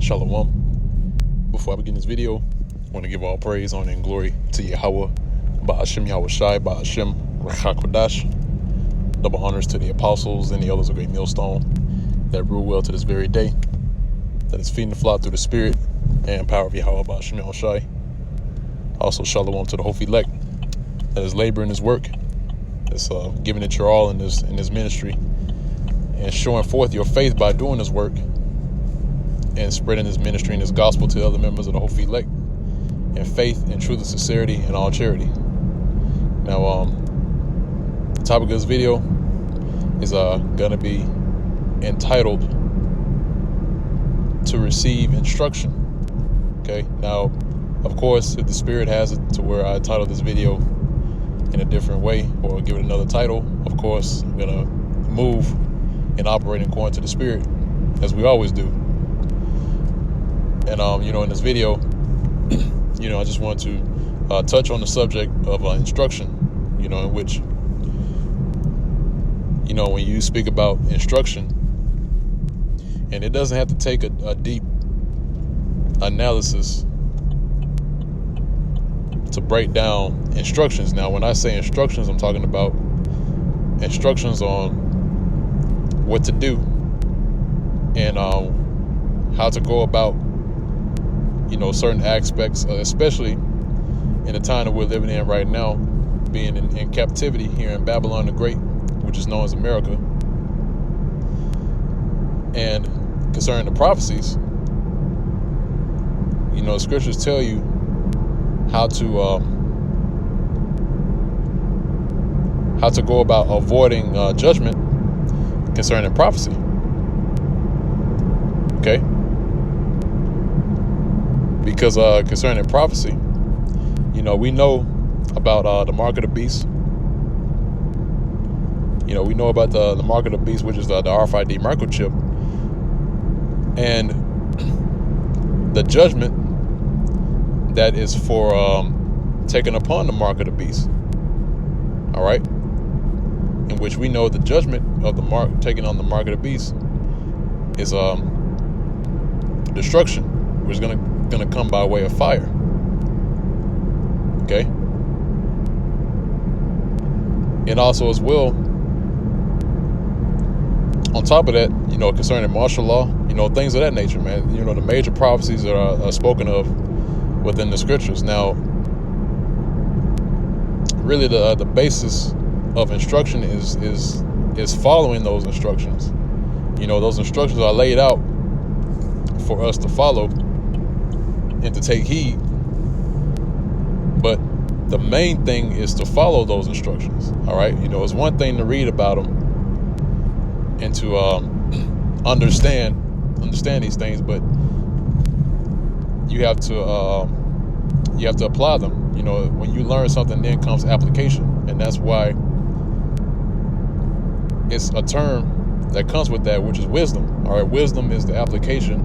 Shalom. Before I begin this video, I want to give all praise, honor, and glory to Yahweh, Ba'ashem Yahushai, Ba'ashem Rachakodash. Double honors to the apostles and the elders of Great Millstone that rule well to this very day, that is feeding the flock through the spirit and power of Yahweh, Ba'ashem Yahushai. Also, shalom to the whole elect that is laboring his work, that's giving it your all in this ministry, and showing forth your faith by doing this work and spreading this ministry and this gospel to other members of the whole elect in faith and truth and sincerity and all charity. Now, the topic of this video is gonna be entitled "To Receive Instruction." Okay. Now, of course, if the Spirit has it to where I title this video in a different way or give it another title, of course, I'm gonna move and operate according to the Spirit, as we always do. And in this video, I just want to touch on the subject of instruction. In which, when you speak about instruction, and it doesn't have to take a deep analysis to break down instructions. Now, when I say instructions, I'm talking about instructions on what to do and how to go about certain aspects, especially in the time that we're living in right now, being in captivity here in Babylon the Great, which is known as America. And concerning the prophecies, the scriptures tell you how to go about avoiding judgment concerning prophecy. Okay? Because concerning prophecy, we know about the mark of the beast. We know about the mark of the beast, which is the RFID microchip, and the judgment that is for taking upon the mark of the beast. All right, in which we know the judgment of the mark, taking on the mark of the beast, is destruction, which is gonna come by way of fire. Okay. And also as well, on top of that, concerning martial law, things of that nature, man. The major prophecies that are spoken of within the scriptures. Now, really the basis of instruction is following those instructions. Those instructions are laid out for us to follow and to take heed, but the main thing is to follow those instructions. All right, it's one thing to read about them and to understand these things, but you have to apply them. When you learn something, then comes application, and that's why it's a term that comes with that, which is wisdom. All right, wisdom is the application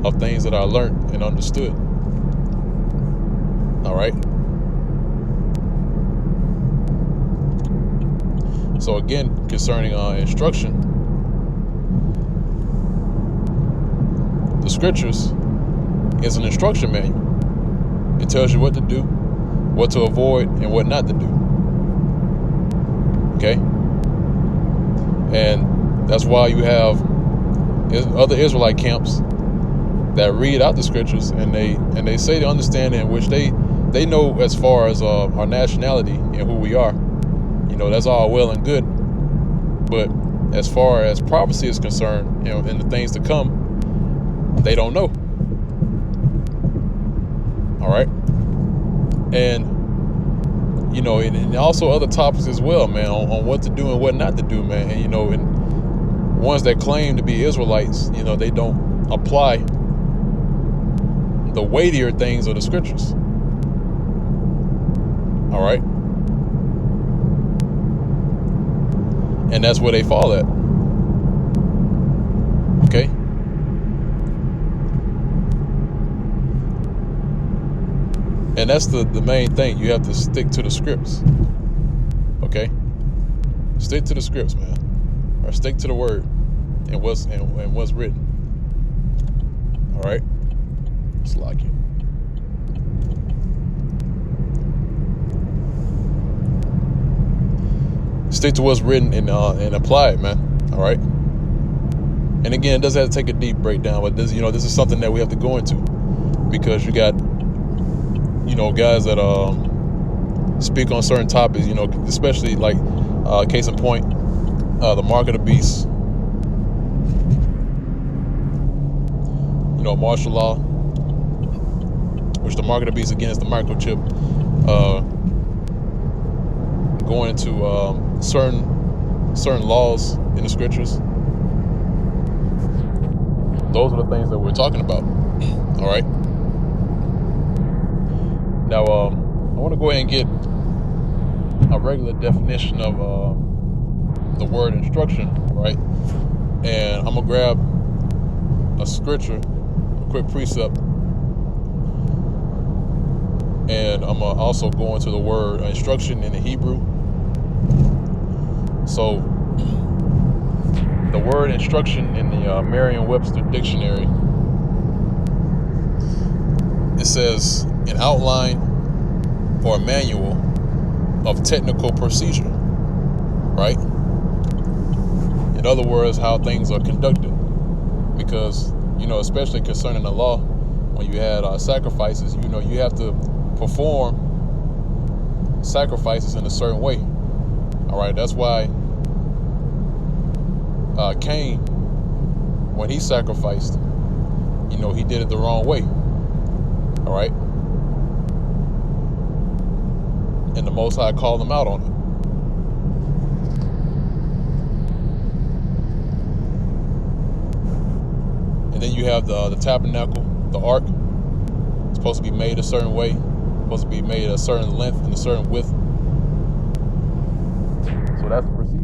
of things that are learned and understood. All right. So again, concerning instruction, the scriptures is an instruction manual. It tells you what to do, what to avoid, and what not to do. Okay. And that's why you have other Israelite camps that read out the scriptures, and they say the understanding in which they know as far as our nationality and who we are. That's all well and good, but as far as prophecy is concerned, and the things to come, they don't know. All right. And and also other topics as well, man, on what to do and what not to do, man. And and ones that claim to be Israelites, they don't apply the weightier things of the scriptures. All right. And that's where they fall at. Okay. And that's the main thing. You have to stick to the scripts. Okay? Stick to the scripts, man. Or stick to the word and what's written. All right? Slack you. Stick to what's written and apply it, man. All right. And again, it doesn't have to take a deep breakdown, but this is something that we have to go into, because you got, guys that speak on certain topics, especially like case in point, the mark of the beast, martial law, which the mark of the beast again is the microchip, going into certain laws in the scriptures. Those are the things that we're talking about. All right. Now, I want to go ahead and get a regular definition of the word instruction, right? And I'm gonna grab a scripture, a quick precept, and I'm gonna also go into the word instruction in the Hebrew. So, the word instruction in the Merriam-Webster dictionary, it says an outline or a manual of technical procedure, right? In other words, how things are conducted. Because, especially concerning the law, when you had sacrifices, you have to perform sacrifices in a certain way. All right, that's why Cain, when he sacrificed, he did it the wrong way. All right, and the Most High called him out on it. And then you have the tabernacle, the ark. It's supposed to be made a certain way, supposed to be made a certain length and a certain width. So that's the procedures.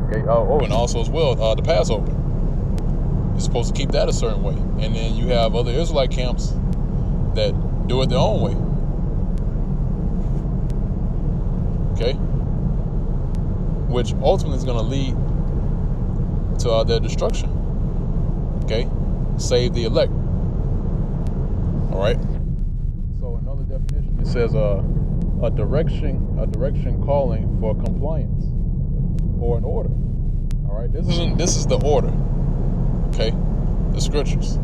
Okay. And also as well, the Passover. You're supposed to keep that a certain way. And then you have other Israelite camps that do it their own way. Okay. Which ultimately is going to lead to their destruction. Okay. Save the elect. All right. So another definition, it says a direction calling for compliance or an order. All right. This is the order. Okay. The scriptures.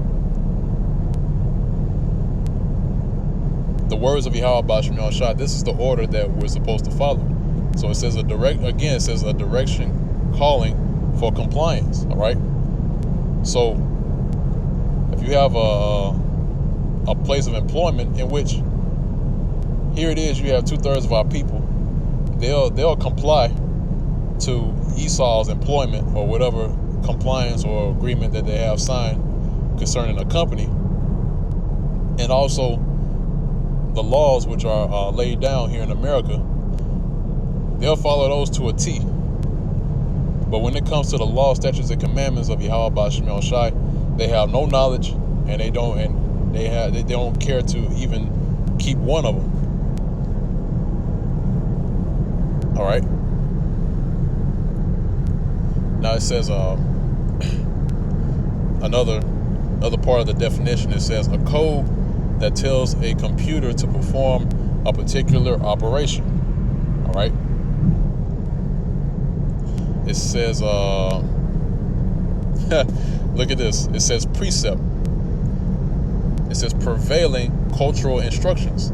The words of Yahweh Bashim Shah. This is the order that we're supposed to follow. So it says a direction calling for compliance. All right. So if you have a place of employment in which, here it is, you have 2/3 of our people, they'll comply to Esau's employment or whatever compliance or agreement that they have signed concerning a company, and also the laws which are laid down here in America. They'll follow those to a T. But when it comes to the law, statutes, and commandments of Yahweh Bashim El Shai, they have no knowledge, and they don't care to even keep one of them. All right. Now it says another part of the definition. It says a code that tells a computer to perform a particular operation. All right. It says look at this. It says precept. It says prevailing cultural instructions.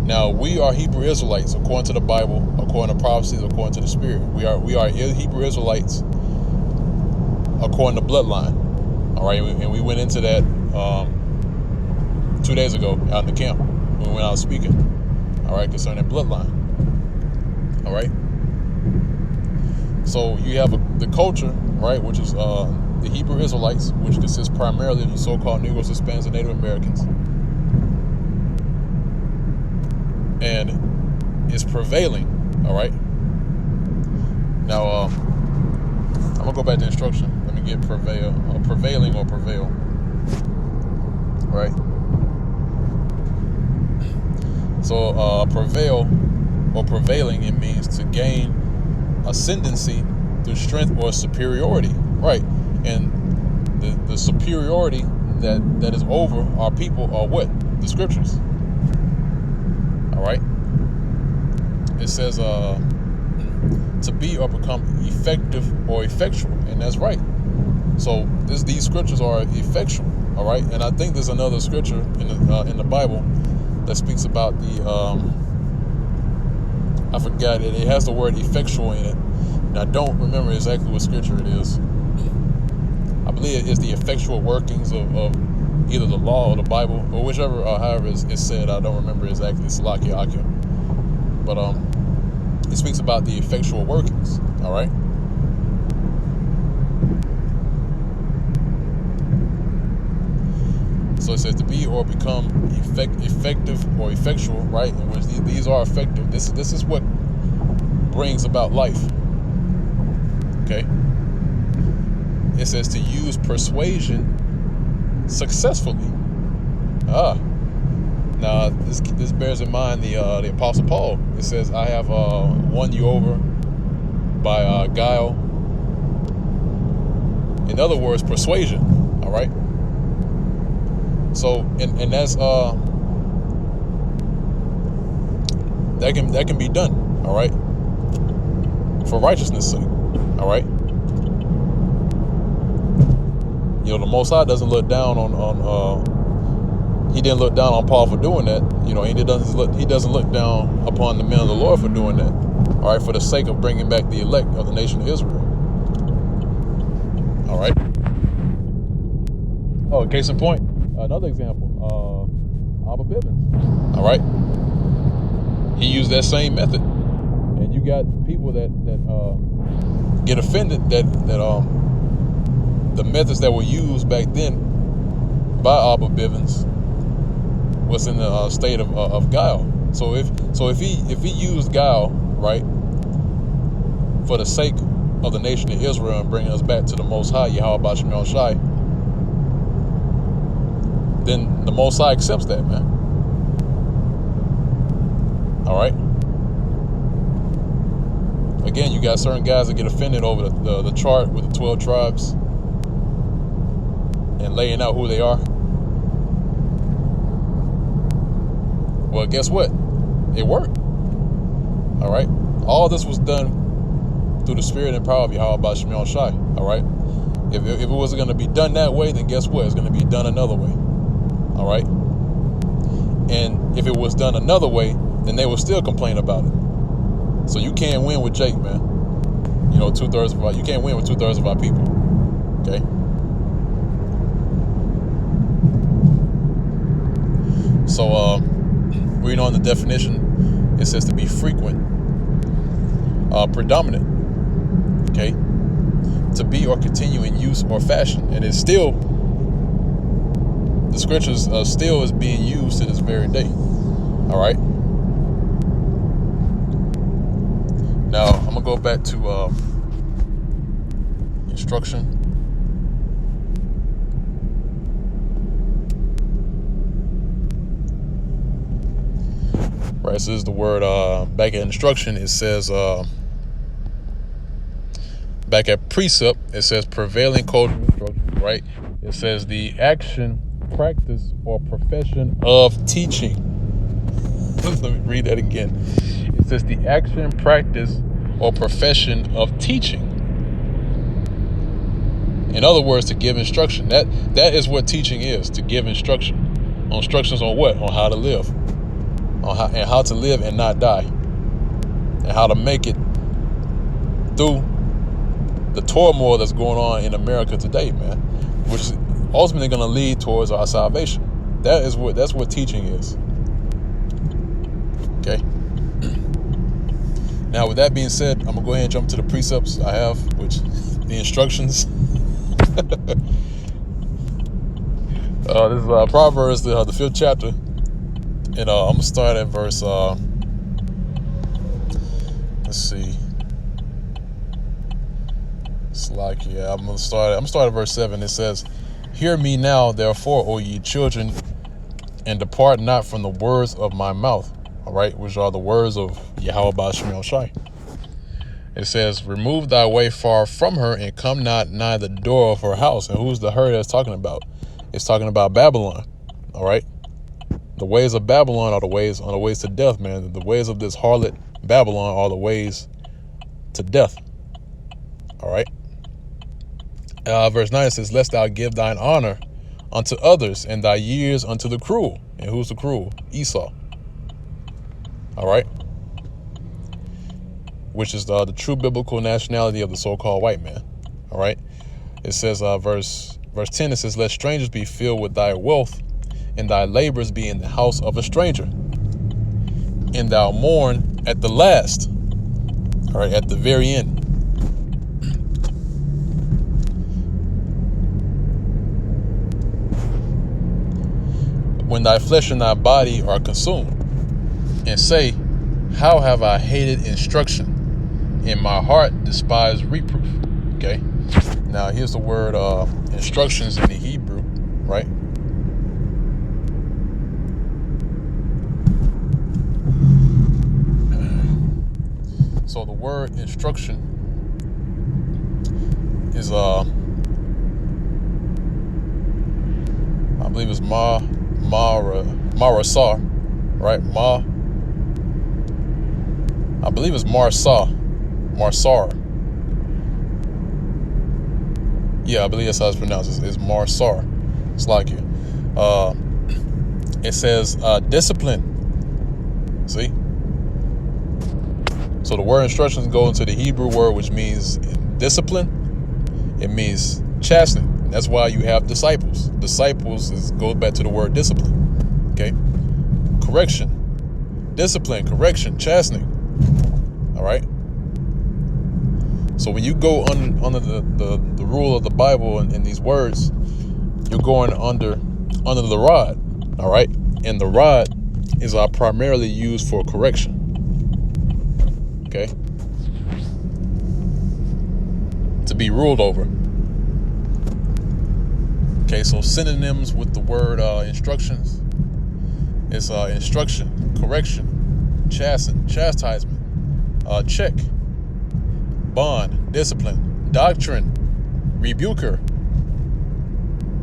Now, we are Hebrew Israelites according to the Bible, according to prophecies, according to the Spirit. We are Hebrew Israelites according to bloodline. All right, and we went into that 2 days ago out in the camp when we went out speaking. All right, concerning bloodline. All right. So you have the culture, right, which is the Hebrew Israelites, which consists primarily of the so-called Negroes, Hispanics, and Native Americans. And it's prevailing, all right? Now, I'm going to go back to instruction. Let me get prevailing or prevail, right? So prevail or prevailing, it means to gain ascendancy through strength or superiority, right? And the superiority that is over our people are what? the scriptures. All right. It says to be or become effective or effectual, and that's right. So these scriptures are effectual. All right, and I think there's another scripture in the Bible that speaks about the I forgot it. It has the word effectual in it, and I don't remember exactly what scripture it is. I believe it is the effectual workings of either the law or the Bible, or whichever, however it's said. I don't remember exactly. It's Salakia, but it speaks about the effectual workings. All right. So it says to be or become effective or effectual, right? In which these are effective. This is what brings about life. Okay. It says to use persuasion successfully. Now this bears in mind the Apostle Paul. It says, I have won you over by guile. In other words, persuasion. All right. So and that's that can be done. All right. For righteousness' sake. All right. You know, the Most High doesn't look down on he didn't look down on Paul for doing that. You know, he doesn't look down upon the men of the Lord for doing that. All right, for the sake of bringing back the elect of the nation of Israel. All right. Oh, case in point, another example, Abba Bivens. All right. He used that same method, and you got people that get offended that the methods that were used back then by Abba Bivens was in the state of guile. So if he used guile, right, for the sake of the nation of Israel and bringing us back to the Most High, Yahweh Shemel Shai, then the Most High accepts that, man. All right. Again, you got certain guys that get offended over the chart with the 12 tribes and laying out who they are. Well, guess what? It worked. All right. All this was done through the spirit and power of Yahweh Shemel Shai. All right. If it wasn't going to be done that way, then guess what? It's going to be done another way. All right. And if it was done another way, then they will still complain about it. So you can't win with Jake, man. You know, you can't win with 2/3 of our people. Okay. So, reading on the definition, it says to be frequent, predominant. Okay. To be or continue in use or fashion, and it's still, the scriptures still is being used to this very day. All right. Now I'm gonna go back to instruction. Right, so this is the word back at instruction. It says back at precept, it says prevailing cultural instruction. Right, it says the action, practice, or profession of teaching. Let me read that again. It says the action, practice, or profession of teaching. In other words, to give instruction. That is what teaching is, to give instruction. Instructions on what? On how to live. And how to live and not die. And how to make it through the turmoil that's going on in America today, man. Which is ultimately going to lead towards our salvation. That's what teaching is. Okay. Now, with that being said, I'm gonna go ahead and jump to the precepts I have, which the instructions. This is Proverbs, the 5th chapter, and I'm gonna start at verse. Let's see. It's like, yeah, I'm gonna start at verse 7. It says, "Hear me now, therefore, O ye children, and depart not from the words of my mouth." All right, which are the words of Yahweh Shemel Shai. It says, "Remove thy way far from her, and come not nigh the door of her house." And who's the her that's talking about? It's talking about Babylon. All right. The ways of Babylon are the ways to death, man. The ways of this harlot Babylon are the ways to death. All right. Verse 9 says, lest thou give thine honor unto others and thy years unto the cruel. And who's the cruel? Esau. All right. Which is the true biblical nationality of the so-called white man. All right. It says, verse 10, it says, let strangers be filled with thy wealth, and thy labors be in the house of a stranger. And thou mourn at the last. All right, at the very end. When thy flesh and thy body are consumed, and say, how have I hated instruction, and my heart despised reproof. Okay. Now here's the word instructions in the Hebrew, right? So the word instruction is I believe it's marasar, right? I believe it's marsar. Yeah, I believe that's how it's pronounced. It's marsar. It's like it. It says discipline. See? So the word instructions go into the Hebrew word, which means discipline. It means chastening. That's why you have disciples. Disciples goes back to the word discipline. Okay? Correction. Discipline, correction, chastening. All right? So when you go under the rule of the Bible and these words, you're going under the rod. All right? And the rod is primarily used for correction. Okay? To be ruled over. Okay, so synonyms with the word instructions is instruction, correction, chastisement, check, bond, discipline, doctrine, rebuker.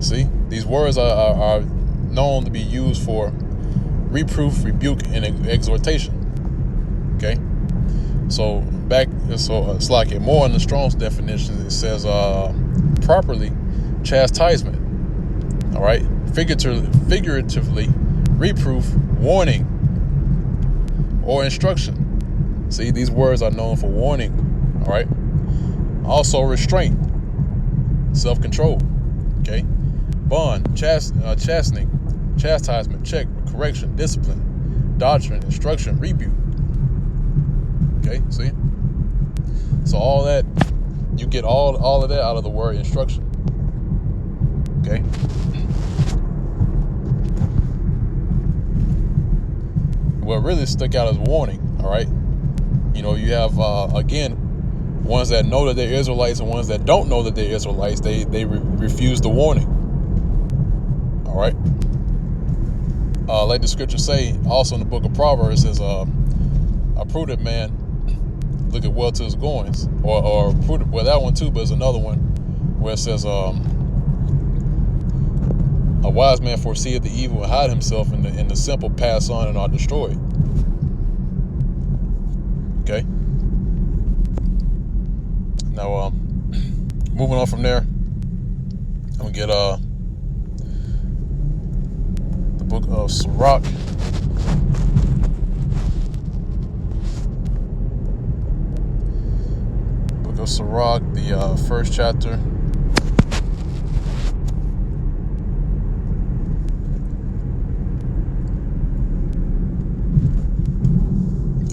See, these words are known to be used for reproof, rebuke, and exhortation. Okay, so it's like more in the Strong's definition. It says properly chastisement. All right, figuratively reproof, warning, or instruction. See, these words are known for warning. All right. Also restraint, self-control. Okay. Bond, chastening, chastisement, check, correction, discipline, doctrine, instruction, rebuke. Okay. See. So all that, you get all of that out of the word instruction. Okay. What really stuck out is warning. All right. You know, you have again, ones that know that they're Israelites and ones that don't know that they're Israelites. They refuse the warning. All right. Like the scriptures say, also in the book of Proverbs, it says, "A prudent man looketh well to his goings," or prudent. Well, that one too, but there's another one where it says, "A wise man foreseeth the evil and hide himself, and the simple pass on and are destroyed." Okay. Now, moving on from there, I'm gonna get the book of Sirach. Book of Sirach, the first chapter.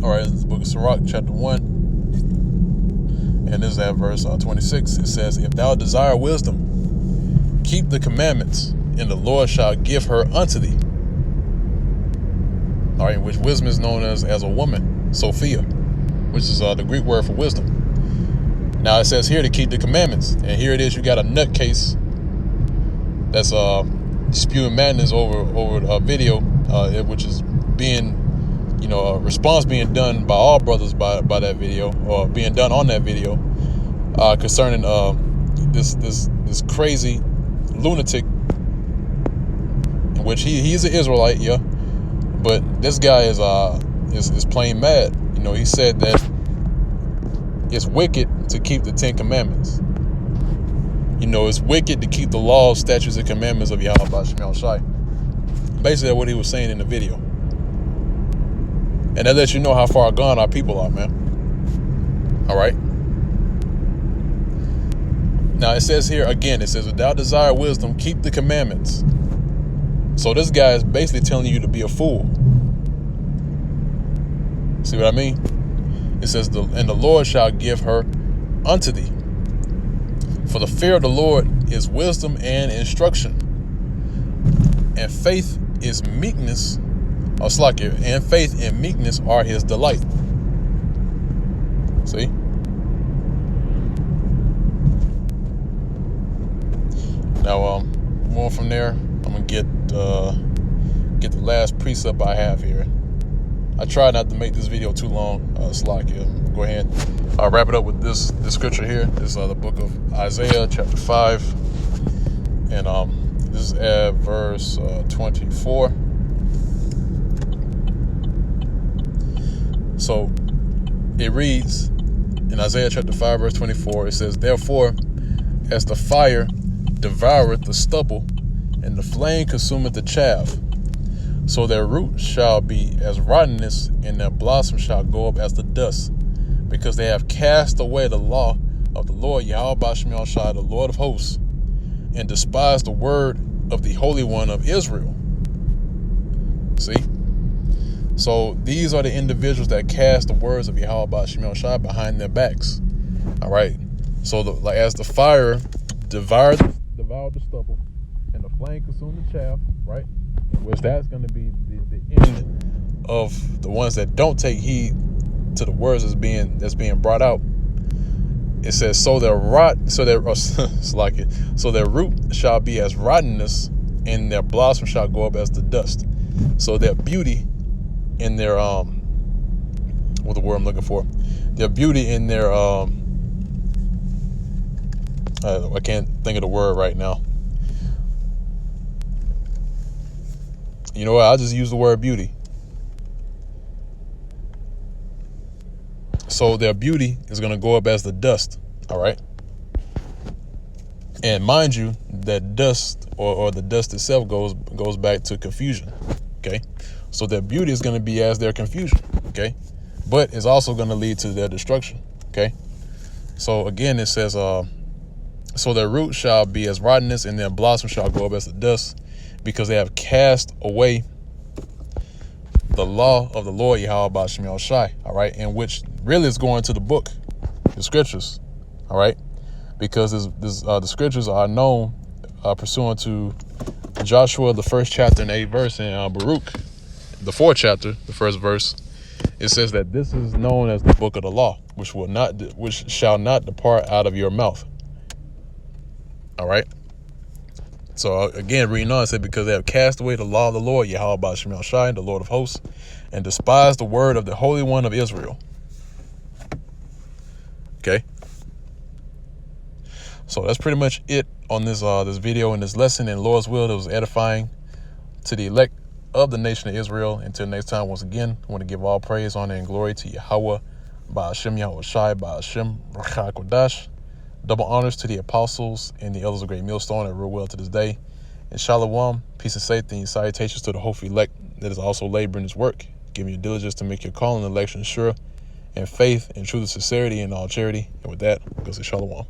All right, this is the book of Sirach, chapter 1. And this is at verse 26. It says, if thou desire wisdom, keep the commandments, and the Lord shall give her unto thee. All right, which wisdom is known as a woman, Sophia, which is the Greek word for wisdom. Now it says here to keep the commandments. And here it is, you got a nutcase that's spewing madness over a video, which is being, a response being done by all brothers by that video, or being done on that video, concerning this crazy lunatic, in which he's an Israelite, yeah, But this guy is plain mad. You know, he said that it's wicked to keep the 10 Commandments. You know, it's wicked to keep the laws, statutes, and commandments of Yahweh Shemel Shai. Basically, that's what he was saying in the video. And that lets you know how far gone our people are, man. All right. Now, it says here, again, it says, without desire wisdom, keep the commandments. So this guy is basically telling you to be a fool. See what I mean? It says, and the Lord shall give her unto thee. For the fear of the Lord is wisdom and instruction. And faith is meekness, or slakia, and faith and meekness are his delight. See? Now, more from there, I'm gonna get the last precept I have here. I try not to make this video too long. Slakia. Go ahead. I'll wrap it up with this scripture here. This is the book of Isaiah, chapter 5, and this is at verse 24. So it reads in Isaiah chapter 5, verse 24. It says, therefore, as the fire devoureth the stubble, and the flame consumeth the chaff, so their root shall be as rottenness, and their blossom shall go up as the dust, because they have cast away the law of the Lord Yahweh Shemel Shai, the Lord of hosts, and despised the word of the Holy One of Israel. See? So these are the individuals that cast the words of Yahweh Shemel Shai behind their backs. All right. So as the fire devoured the stubble, and the flame consumed the chaff, right? Which that's going to be the end of the ones that don't take heed to the words that's being brought out. It says, so their root shall be as rottenness, and their blossom shall go up as the dust. So their beauty in their what the word I'm looking for? Their beauty in their I can't think of the word right now. You know what? I'll just use the word beauty. So their beauty is going to go up as the dust. All right. And mind you, that dust or the dust itself goes back to confusion. Okay. So their beauty is going to be as their confusion. Okay. But it's also going to lead to their destruction. Okay. So again, it says, so their root shall be as rottenness, and their blossom shall go up as the dust, because they have cast away the law of the Lord Yahweh Shemel Shai. All right. And which really is going to the book, the scriptures. All right. Because the scriptures are known pursuant to Joshua, the 1st chapter and 8th verse, and Baruch, the 4th chapter, the 1st verse. It says that this is known as the book of the law, which shall not depart out of your mouth. All right. So again, reading on, it said, because they have cast away the law of the Lord Yahweh Shemel Shai, the Lord of hosts, and despised the word of the Holy One of Israel. Okay. So that's pretty much it on this video and this lesson. And Lord's will, that was edifying to the elect of the nation of Israel. Until next time, once again, I want to give all praise, honor, and glory to Yahweh, Ba'ashem Yahweh Shai, Ba'ashem Rachai Kodash. Double honors to the apostles and the elders of Great Millstone that rule well to this day. And Shalom, peace and safety, and salutations to the hopeful elect that is also laboring his work, giving your diligence to make your calling and election sure, and faith and truth and sincerity and all charity. And with that, go say Shalom.